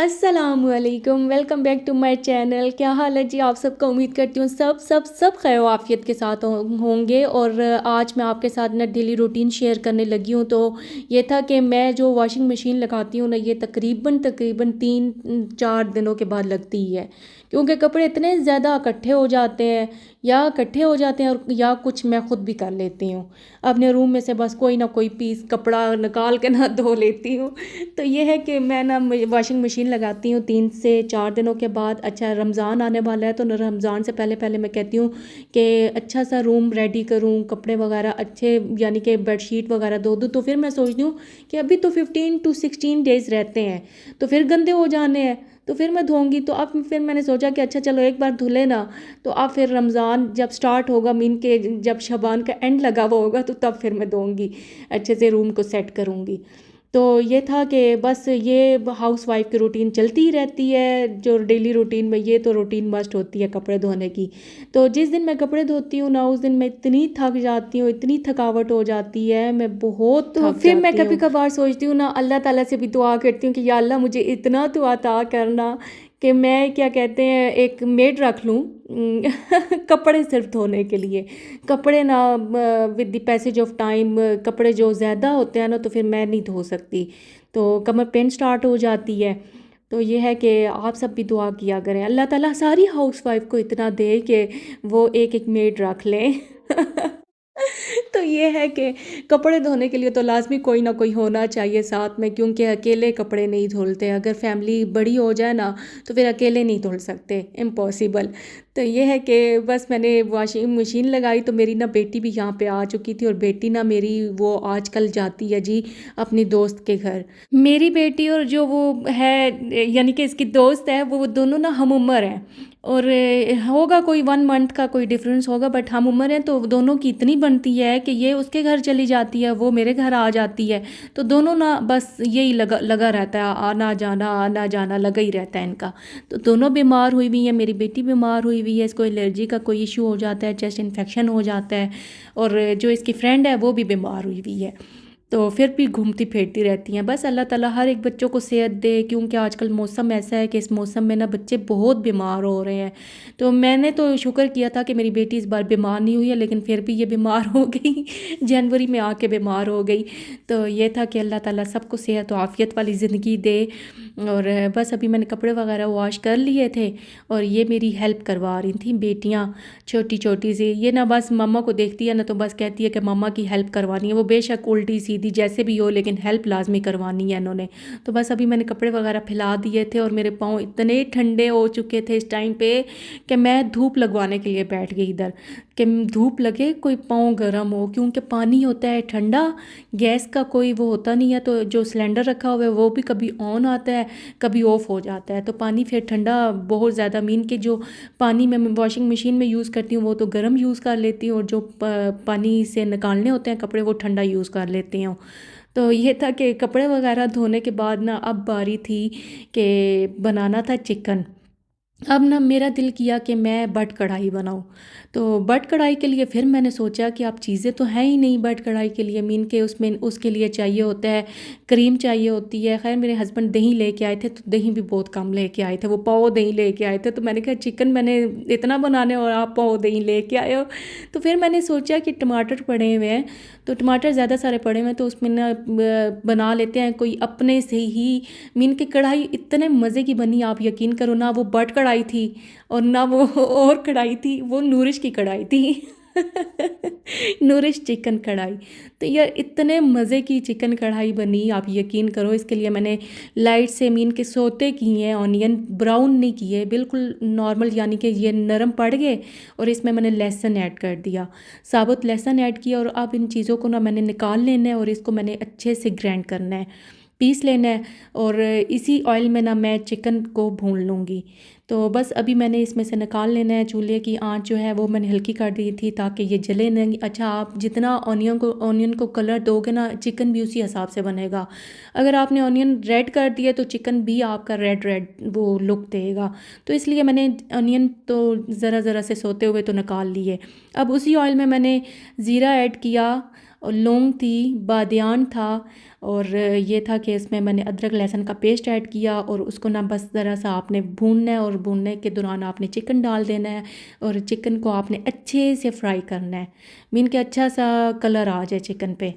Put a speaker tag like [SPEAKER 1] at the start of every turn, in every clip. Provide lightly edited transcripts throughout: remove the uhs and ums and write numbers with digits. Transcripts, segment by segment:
[SPEAKER 1] अस्सलामुअलैकुम, welcome back to my channel. क्या हाल है जी आप सबका। उम्मीद करती हूँ सब खैर आफियत के साथ होंगे। और आज मैं आपके साथ ना डेली रूटीन शेयर करने लगी हूँ। तो ये था कि मैं जो वॉशिंग मशीन लगाती हूँ ना, ये तकरीबन तकरीबन 3-4 दिनों के बाद लगती ही है, क्योंकि कपड़े इतने ज़्यादा इकट्ठे हो जाते हैं, और या कुछ मैं ख़ुद भी कर लेती हूँ अपने रूम में से, बस कोई ना कोई पीस कपड़ा निकाल के ना धो लेती हूँ। तो ये है कि मैं ना वॉशिंग मशीन लगाती हूँ 3 से 4 दिनों के बाद। अच्छा, रमज़ान आने वाला है, तो रमज़ान से पहले पहले मैं कहती हूँ कि अच्छा सा रूम रेडी करूँ, कपड़े वगैरह अच्छे, यानी कि बेडशीट वगैरह धो दूँ। तो फिर मैं सोचती हूँ कि अभी तो 15 to 16 डेज़ रहते हैं, तो फिर गंदे हो जाने हैं, तो फिर मैं धोऊंगी। तो अब फिर मैंने सोचा कि अच्छा चलो एक बार धुले ना, तो अब फिर रमज़ान जब स्टार्ट होगा, मीन के जब शबान का एंड लगा हुआ होगा, तो तब फिर मैं धोऊंगी, अच्छे से रूम को सेट करूँगी। तो ये था कि बस ये हाउस वाइफ की रूटीन चलती ही रहती है, जो डेली रूटीन में ये तो रूटीन मस्ट होती है कपड़े धोने की। तो जिस दिन मैं कपड़े धोती हूँ ना, उस दिन मैं इतनी थक जाती हूँ, इतनी थकावट हो जाती है, मैं बहुत तो थक फिर मैं जाती कभी हूँ। कभार सोचती हूँ ना, अल्लाह ताला से भी दुआ करती हूँ कि या अल्लाह मुझे इतना तो अता करना कि मैं क्या कहते हैं एक मेड रख लूँ कपड़े सिर्फ धोने के लिए। कपड़े ना with the passage of time कपड़े जो ज़्यादा होते हैं ना, तो फिर मैं नहीं धो सकती, तो कमर पेन स्टार्ट हो जाती है। तो ये है कि आप सब भी दुआ किया करें, अल्लाह ताला सारी हाउस वाइफ को इतना दे कि वो एक एक मेड रख लें तो ये है कि कपड़े धोने के लिए तो लाजमी कोई ना कोई होना चाहिए साथ में, क्योंकि अकेले कपड़े नहीं धुलते। अगर फैमिली बड़ी हो जाए ना, तो फिर अकेले नहीं धुल सकते, इम्पॉसिबल। तो ये है कि बस मैंने वॉशिंग मशीन लगाई, तो मेरी ना बेटी भी यहाँ पे आ चुकी थी, और बेटी ना मेरी वो आजकल जाती है जी अपनी दोस्त के घर। मेरी बेटी और जो वो है, यानी कि इसकी दोस्त है, वो दोनों ना हम उम्र हैं, और होगा कोई 1 मंथ का कोई डिफरेंस होगा, बट हम उम्र हैं, तो दोनों की इतनी बनती है कि ये उसके घर चली जाती है, वो मेरे घर आ जाती है। तो दोनों ना बस यही लगा लगा रहता है, आना जाना लगा ही रहता है इनका। तो दोनों बीमार हुई हुई हैं, मेरी बेटी बीमार हुई हुई है, इसको एलर्जी का कोई इशू हो जाता है, चेस्ट इन्फेक्शन हो जाता है, और जो इसकी फ्रेंड है वो भी बीमार हुई हुई है। तो फिर भी घूमती फिरती रहती हैं। बस अल्लाह ताला हर एक बच्चों को सेहत दे, क्योंकि आजकल मौसम ऐसा है कि इस मौसम में ना बच्चे बहुत बीमार हो रहे हैं। तो मैंने तो शुक्र किया था कि मेरी बेटी इस बार बीमार नहीं हुई है, लेकिन फिर भी ये बीमार हो गई जनवरी में आके बीमार हो गई। तो ये था कि अल्लाह ताला सबको सेहत और आफ़ियत वाली ज़िंदगी दे। और बस अभी मैंने कपड़े वगैरह वॉश कर लिए थे, और ये मेरी हेल्प करवा रही थी बेटियाँ, छोटी छोटी सी। ये ना बस मम्मा को देखती है ना, तो बस कहती है कि मम्मा की हेल्प करवानी है। वो बेशक उल्टी सीधी जैसे भी हो, लेकिन हेल्प लाजमी करवानी है इन्होंने। तो बस अभी मैंने कपड़े वगैरह फैला दिए थे, और मेरे पाँव इतने ठंडे हो चुके थे इस टाइम पे कि मैं धूप लगवाने के लिए बैठ गई इधर, कि धूप लगे कोई पाँव गर्म हो, क्योंकि पानी होता है ठंडा, गैस का कोई वो होता नहीं है। तो जो सिलेंडर रखा हुआ है वो भी कभी ऑन आता है, कभी ऑफ हो जाता है, तो पानी फिर ठंडा बहुत ज़्यादा, मीन के जो पानी मैं वॉशिंग मशीन में यूज़ करती हूँ वो तो गर्म यूज़ कर लेती हूँ, और जो पानी से निकालने होते हैं कपड़े वो ठंडा यूज़ कर लेती हूँ। तो ये था कि कपड़े वगैरह धोने के बाद ना अब बारी थी कि बनाना था चिकन। अब ना मेरा दिल किया कि मैं बट कढ़ाई बनाऊँ। तो बट कढ़ाई के लिए फिर मैंने सोचा कि अब चीज़ें तो हैं ही नहीं बट कढ़ाई के लिए, मीन के उसमें उसके लिए चाहिए होता है क्रीम, चाहिए होती है। खैर मेरे हस्बैंड दही लेके आए थे, तो दही भी बहुत कम लेके आए थे, वो पाव दही लेके आए थे। तो मैंने कहा चिकन मैंने इतना बनाने और आप पाव दही लेके आए हो। तो फिर मैंने सोचा कि टमाटर पड़े हुए हैं, तो टमाटर ज़्यादा सारे पड़े हुए हैं, तो उसमें ना बना लेते हैं कोई अपने से ही। मीन की कढ़ाई इतने मज़े की बनी, आप यकीन करो ना, वो बट कढ़ाई थी और ना वो और कढ़ाई थी, वो नूरिश की कढ़ाई थी नूरिश चिकन कढ़ाई। तो यार इतने मज़े की चिकन कढ़ाई बनी, आप यकीन करो। इसके लिए मैंने लाइट से मीन के सोते किए हैं, ऑनियन ब्राउन नहीं किए, बिल्कुल नॉर्मल, यानी कि ये नरम पड़ गए। और इसमें मैंने लहसुन ऐड कर दिया, साबुत लहसुन ऐड किया, और अब इन चीज़ों को ना मैंने निकाल लेना है, और इसको मैंने अच्छे से ग्राइंड करना है, पीस लेना है। और इसी ऑयल में ना मैं चिकन को भून लूँगी। तो बस अभी मैंने इसमें से निकाल लेना है। चूल्हे की आंच जो है वो मैंने हल्की कर दी थी ताकि ये जले नहीं। अच्छा, आप जितना ऑनियन को कलर दोगे ना, चिकन भी उसी हिसाब से बनेगा। अगर आपने ऑनियन रेड कर दिया तो चिकन भी आपका रेड रेड वो लुक देगा। तो इसलिए मैंने ऑनियन तो ज़रा ज़रा से सोते हुए तो निकाल लिए। अब उसी ऑयल में मैंने ज़ीरा ऐड किया, और लौंग थी, बादियान था, और ये था कि इसमें मैंने अदरक लहसुन का पेस्ट ऐड किया और उसको ना बस ज़रा सा आपने भूनना है, और भूनने के दौरान आपने चिकन डाल देना है और चिकन को आपने अच्छे से फ्राई करना है, मीन के अच्छा सा कलर आ जाए चिकन पे।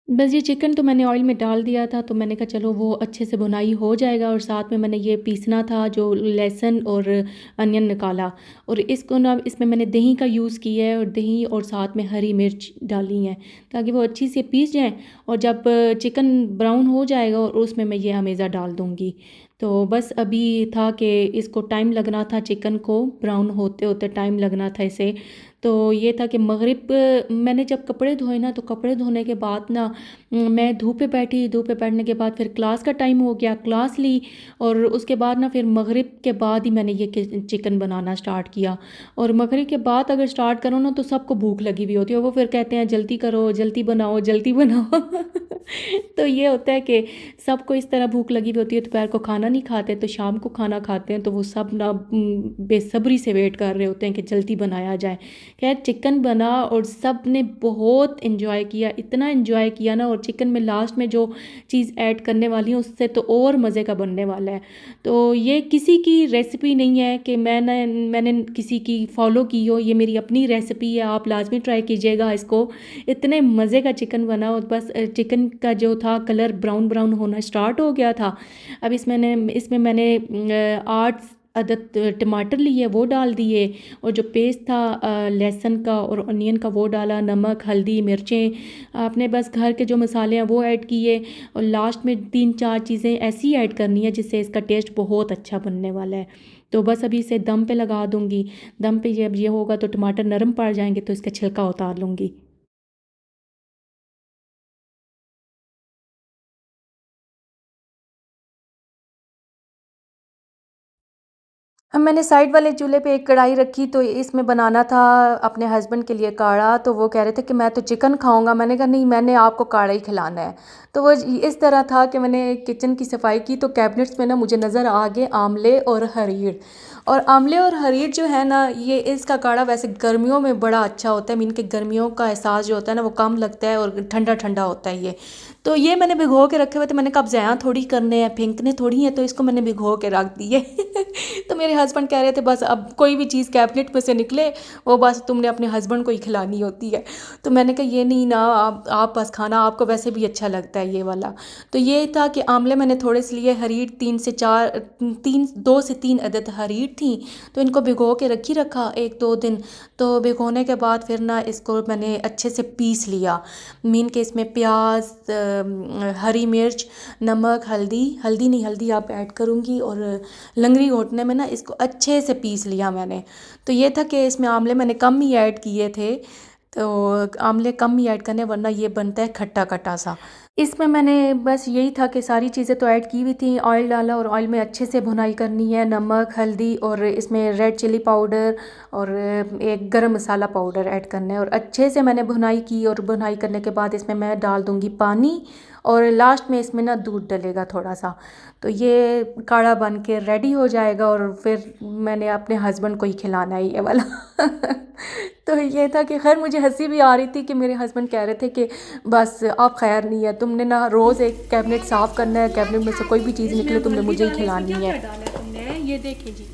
[SPEAKER 1] बस ये चिकन तो मैंने ऑयल में डाल दिया था, तो मैंने कहा चलो वो अच्छे से भुनाई हो जाएगा, और साथ में मैंने ये पीसना था जो लहसुन और अनियन निकाला, और इसको ना इसमें मैंने दही का यूज़ किया है, और दही और साथ में हरी मिर्च डाली है ताकि वो अच्छी से पीस जाएँ, और जब चिकन ब्राउन हो जाएगा और उसमें मैं ये अमेज़ा डाल दूँगी। तो बस अभी था कि इसको टाइम लगना था, चिकन को ब्राउन होते होते टाइम लगना था इसे। तो ये था कि मगरिब मैंने जब कपड़े धोए ना, तो कपड़े धोने के बाद ना मैं धूप पे बैठी, धूप पे बैठने के बाद फिर क्लास का टाइम हो गया, क्लास ली, और उसके बाद ना फिर मगरिब के बाद ही मैंने ये चिकन बनाना स्टार्ट किया। और मगरिब के बाद अगर स्टार्ट करो ना तो सबको भूख लगी हुई होती है, वो फिर कहते हैं जल्दी करो, जल्दी बनाओ, जल्दी बनाओ। तो ये होता है कि सबको इस तरह भूख लगी हुई होती है, दोपहर को खाना नहीं खाते तो शाम को खाना खाते हैं, तो वो सब ना बेसब्री से वेट कर रहे होते हैं कि जल्दी बनाया जाए। खैर चिकन बना और सब ने बहुत इन्जॉय किया, इतना इन्जॉय किया ना, और चिकन में लास्ट में जो चीज़ ऐड करने वाली हूँ उससे तो और मज़े का बनने वाला है। तो ये किसी की रेसिपी नहीं है कि मैंने किसी की फॉलो की हो, ये मेरी अपनी रेसिपी है, आप लाजमी ट्राई कीजिएगा इसको। इतने मज़े का चिकन बना, और बस चिकन का जो था कलर ब्राउन ब्राउन होना स्टार्ट हो गया था। अब इसमें मैंने 8 अदद टमाटर लिए, वो डाल दिए, और जो पेस्ट था लहसुन का और अनियन का वो डाला, नमक, हल्दी, मिर्चें आपने बस घर के जो मसाले हैं वो ऐड किए, और लास्ट में 3-4 चीज़ें ऐसी ऐड करनी है जिससे इसका टेस्ट बहुत अच्छा बनने वाला है। तो बस अभी इसे दम पे लगा दूँगी। दम पे जब ये होगा तो टमाटर नरम पड़ जाएंगे तो इसका छिलका उतार लूँगी। अब मैंने साइड वाले चूल्हे पे एक कढ़ाई रखी, तो इसमें बनाना था अपने हस्बैंड के लिए काढ़ा, तो वो कह रहे थे कि मैं तो चिकन खाऊंगा, मैंने कहा नहीं, मैंने आपको काढ़ा ही खिलाना है। तो वो इस तरह था कि मैंने किचन की सफाई की तो कैबिनेट्स में ना मुझे नज़र आ गए आंवले और हरीड़। और आंवले और हरीड़ जो है ना, ये इसका काढ़ा वैसे गर्मियों में बड़ा अच्छा होता है, मीन के गर्मियों का एहसास जो होता है ना वो कम लगता है और ठंडा ठंडा होता है ये। तो ये मैंने भिगो के रखे हुए थे, मैंने कहा अब ज़्यादा थोड़ी करने हैं, फेंकने थोड़ी हैं, तो इसको मैंने भिगो के रख दिए। तो मेरे हस्बैंड कह रहे थे बस अब कोई भी चीज़ कैबिनेट में से निकले वो बस तुमने अपने हस्बैंड को ही खिलानी होती है। तो मैंने कहा ये नहीं ना, आप बस खाना, आपको वैसे भी अच्छा लगता है ये वाला। तो ये था कि आंवले मैंने थोड़े से लिए, हरीड़ 2 से 3 अदद हरीड़ थी, तो इनको भिगो के रखा 1-2 दिन। तो भिगोने के बाद फिर ना इसको मैंने अच्छे से पीस लिया, मीन के इसमें प्याज, हरी मिर्च, नमक, हल्दी, हल्दी नहीं, हल्दी आप ऐड करूँगी, और लंगड़ी घोटने में ना इसको अच्छे से पीस लिया मैंने। तो ये था कि इसमें आंवले मैंने कम ही ऐड किए थे, तो आंवले कम ही ऐड करने, वरना ये बनता है खट्टा खट्टा सा। इसमें मैंने बस यही था कि सारी चीज़ें तो ऐड की हुई थी, ऑयल डाला और ऑयल में अच्छे से भुनाई करनी है, नमक, हल्दी, और इसमें रेड चिली पाउडर और एक गरम मसाला पाउडर ऐड करना है, और अच्छे से मैंने भुनाई की, और भुनाई करने के बाद इसमें मैं डाल दूँगी पानी, और लास्ट में इसमें ना दूध डलेगा थोड़ा सा। तो ये काढ़ा बन के रेडी हो जाएगा, और फिर मैंने अपने हस्बैंड को ही खिलाना है ये वाला। तो ये था कि खैर मुझे हंसी भी आ रही थी कि मेरे हस्बैंड कह रहे थे कि बस अब खैर नहीं है, तुमने ना रोज़ एक कैबिनेट साफ़ करना है, कैबिनेट में से कोई भी चीज़ निकले तुमने मुझे ही खिलानी है। क्या डाला है तुमने, ये देखें जी,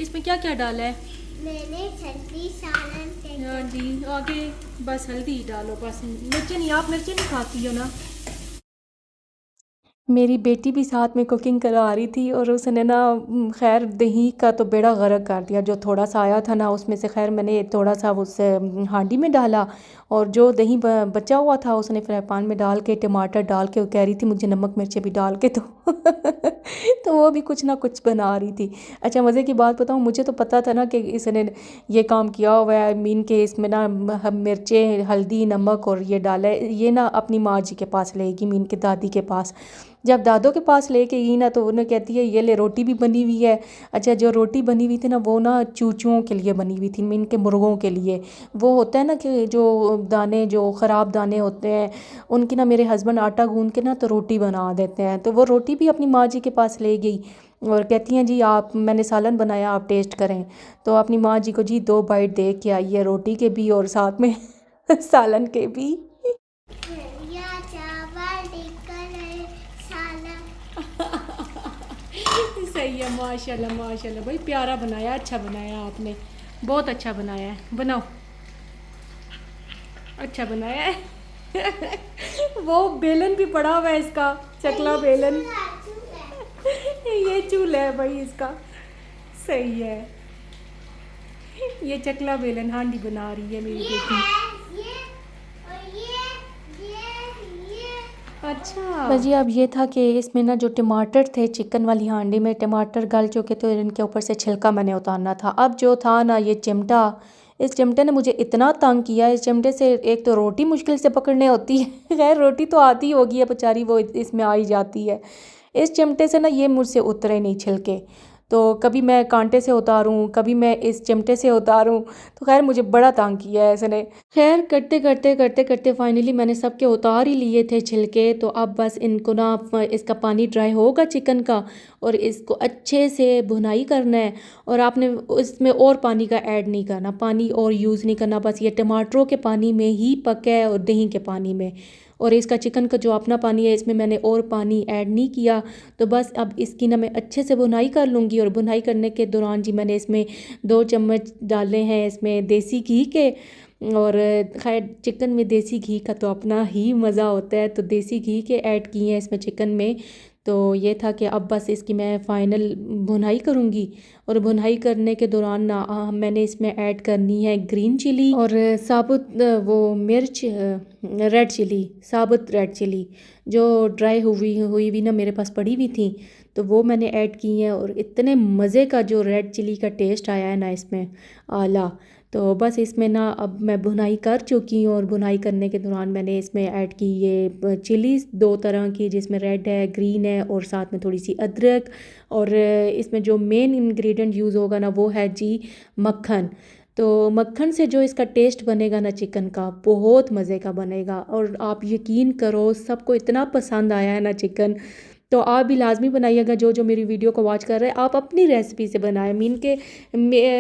[SPEAKER 1] इसमें क्या क्या डाला है।
[SPEAKER 2] मैंने हल्दी, सालन,
[SPEAKER 1] हाँ जी, आगे बस हल्दी डालो, बस मिर्ची नहीं, आप मिर्ची नहीं खाती हो ना। मेरी बेटी भी साथ में कुकिंग करा रही थी, और उसने ना खैर दही का तो बेड़ा गर्क कर दिया, जो थोड़ा सा आया था ना उसमें से खैर मैंने थोड़ा सा उस हांडी में डाला, और जो दही बचा हुआ था उसने फ्राई पैन में डाल के टमाटर डाल के वो कह रही थी मुझे नमक मिर्ची भी डाल के तो तो वो भी कुछ ना कुछ बना रही थी। अच्छा मज़े की बात बताऊँ, मुझे तो पता था ना कि इसने ये काम किया हुआ है, मीन के इसमें ना मिर्चें, हल्दी, नमक और ये डाला है, ये ना अपनी माँ जी के पास लेगी, मीन के दादी के पास। जब दादों के पास लेके गई ना तो उन्हें कहती है ये ले रोटी भी बनी हुई है। अच्छा, जो रोटी बनी हुई थी ना वो ना चूचुओं के लिए बनी हुई थी, इनके मुर्गों के लिए। वो होता है ना कि जो दाने, जो ख़राब दाने होते हैं उनकी ना मेरे हस्बैंड आटा गूंद के ना तो रोटी बना देते हैं। तो वो रोटी भी अपनी माँ जी के पास ले गई और कहती हैं जी आप, मैंने सालन बनाया, आप टेस्ट करें। तो अपनी माँ जी को जी 2 बाइट दे के आई है, रोटी के भी और साथ में सालन के भी।
[SPEAKER 2] या चावल टिक्कर सालन।
[SPEAKER 1] सही है, माशाल्लाह माशाल्लाह भाई, प्यारा बनाया, अच्छा बनाया आपने, बहुत अच्छा बनाया है। बनाओ, अच्छा बनाया है। वो बेलन भी पड़ा हुआ है इसका, चकला बेलन। ये चूल्हा है भाई इसका, सही है। ये चकला बेलन हांडी बना रही है मेरी बेटी।
[SPEAKER 2] ये और ये
[SPEAKER 1] अच्छा बस जी, अब ये था कि इसमें ना जो टमाटर थे चिकन वाली हांडी में, टमाटर गल चुके तो इनके ऊपर से छिलका मैंने उतारना था। अब जो था ना ये चिमटा, इस चिमटे ने मुझे इतना तंग किया। इस चिमटे से एक तो रोटी मुश्किल से पकड़ने होती है, खैर रोटी तो आती होगी है बेचारी, वो इसमें आ ही जाती है। इस चिमटे से ना ये मुझसे उतरे नहीं छिलके, तो कभी मैं कांटे से उतारूं, कभी मैं इस चिमटे से उतारूं, तो खैर मुझे बड़ा तंग किया है इसने। खैर करते करते करते करते फाइनली मैंने सबके उतार ही लिए थे छिलके। तो अब बस इनको ना, इसका पानी ड्राई होगा चिकन का और इसको अच्छे से भुनाई करना है। और आपने इसमें और पानी का ऐड नहीं करना, पानी और यूज़ नहीं करना, बस ये टमाटरों के पानी में ही पका है और दही के पानी में। और इसका चिकन का जो अपना पानी है इसमें मैंने और पानी ऐड नहीं किया। तो बस अब इसकी ना मैं अच्छे से भुनाई कर लूँगी। और भुनाई करने के दौरान जी मैंने इसमें 2 चम्मच डाले हैं इसमें देसी घी के। और खैर चिकन में देसी घी का तो अपना ही मज़ा होता है, तो देसी घी के ऐड किए हैं इसमें चिकन में। तो ये था कि अब बस इसकी मैं फ़ाइनल भुनाई करूँगी। और भुनाई करने के दौरान ना मैंने इसमें ऐड करनी है ग्रीन चिली और साबुत वो मिर्च, रेड चिली, साबुत रेड चिली जो ड्राई हुई हुई भी ना मेरे पास पड़ी हुई थी, तो वो मैंने ऐड की है। और इतने मज़े का जो रेड चिली का टेस्ट आया है ना इसमें, आला। तो बस इसमें ना अब मैं भुनाई कर चुकी हूँ और भुनाई करने के दौरान मैंने इसमें ऐड की ये चिलीज़ 2 तरह की, जिसमें रेड है, ग्रीन है और साथ में थोड़ी सी अदरक। और इसमें जो मेन इंग्रेडिएंट यूज़ होगा ना वो है जी मक्खन। तो मक्खन से जो इसका टेस्ट बनेगा ना चिकन का, बहुत मज़े का बनेगा। और आप यकीन करो सबको इतना पसंद आया है ना चिकन, तो आप भी लाजमी बनाइएगा। जो जो मेरी वीडियो को वॉच कर रहे हैं आप अपनी रेसिपी से बनाएं, मीन के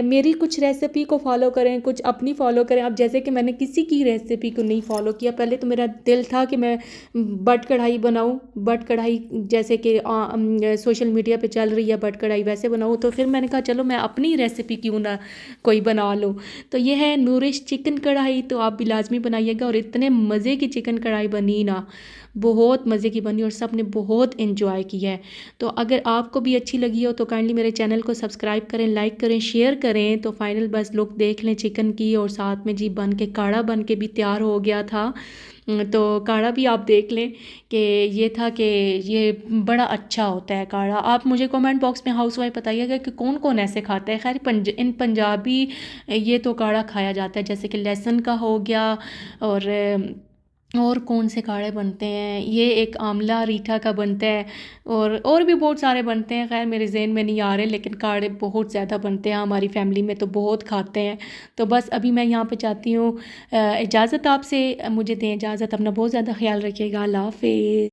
[SPEAKER 1] मेरी कुछ रेसिपी को फॉलो करें, कुछ अपनी फॉलो करें। अब जैसे कि मैंने किसी की रेसिपी को नहीं फॉलो किया, पहले तो मेरा दिल था कि मैं बट कढ़ाई बनाऊं, बट कढ़ाई जैसे कि सोशल मीडिया पे चल रही है बट कढ़ाई, वैसे बनाऊं। तो फिर मैंने कहा चलो मैं अपनी रेसिपी क्यों ना कोई बना लूँ। तो ये है नूरिश चिकन कढ़ाई, तो आप भी लाजमी बनाइएगा। और इतने मज़े की चिकन कढ़ाई बनी ना, बहुत मज़े की बनी और सब ने बहुत इन्जॉय किया है। तो अगर आपको भी अच्छी लगी हो तो काइंडली मेरे चैनल को सब्सक्राइब करें, लाइक करें, शेयर करें। तो फाइनल बस लुक देख लें चिकन की, और साथ में जी बन के काढ़ा बन के भी तैयार हो गया था। तो काढ़ा भी आप देख लें कि ये था कि ये बड़ा अच्छा होता है काढ़ा। आप मुझे कमेंट बॉक्स में हाउसवाइफ बताइएगा कि कौन कौन ऐसे खाता है। खैर इन पंजाबी ये तो काढ़ा खाया जाता है, जैसे कि लहसुन का हो गया। और कौन से काढ़े बनते हैं, ये एक आंवला रीठा का बनता है, और भी बहुत सारे बनते हैं। खैर मेरे ज़हन में नहीं आ रहे, लेकिन काढ़े बहुत ज़्यादा बनते हैं हमारी फैमिली में, तो बहुत खाते हैं। तो बस अभी मैं यहाँ पे चाहती हूँ इजाज़त आपसे, मुझे दें इजाज़त। अपना बहुत ज़्यादा ख्याल रखिएगा। अल्लाह हाफ़िज़।